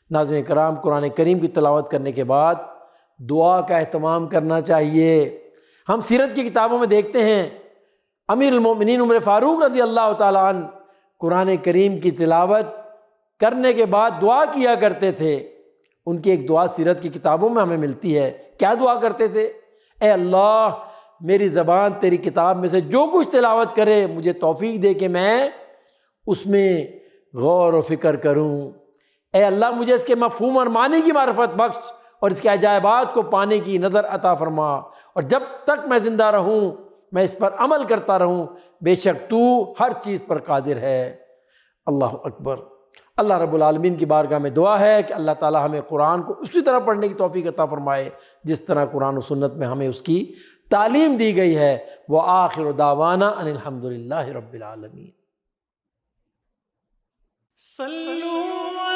ناظرین کرام، قرآن کریم کی تلاوت کرنے کے بعد دعا کا اہتمام کرنا چاہیے۔ ہم سیرت کی کتابوں میں دیکھتے ہیں امیر المومنین عمر فاروق رضی اللہ تعالیٰ عنہ قرآن کریم کی تلاوت کرنے کے بعد دعا کیا کرتے تھے۔ ان کی ایک دعا سیرت کی کتابوں میں ہمیں ملتی ہے۔ کیا دعا کرتے تھے؟ اے اللہ، میری زبان تیری کتاب میں سے جو کچھ تلاوت کرے مجھے توفیق دے کہ میں اس میں غور و فکر کروں۔ اے اللہ، مجھے اس کے مفہوم اور معنی کی معرفت بخش اور اس کے عجائبات کو پانے کی نظر عطا فرما، اور جب تک میں زندہ رہوں میں اس پر عمل کرتا رہوں، بے شک تو ہر چیز پر قادر ہے۔ اللہ اکبر۔ اللہ رب العالمین کی بارگاہ میں دعا ہے کہ اللہ تعالی ہمیں قرآن کو اسی طرح پڑھنے کی توفیق عطا فرمائے جس طرح قرآن و سنت میں ہمیں اس کی تعلیم دی گئی ہے۔ وآخر دعوانا ان الحمد للہ رب العالمین۔ صلوا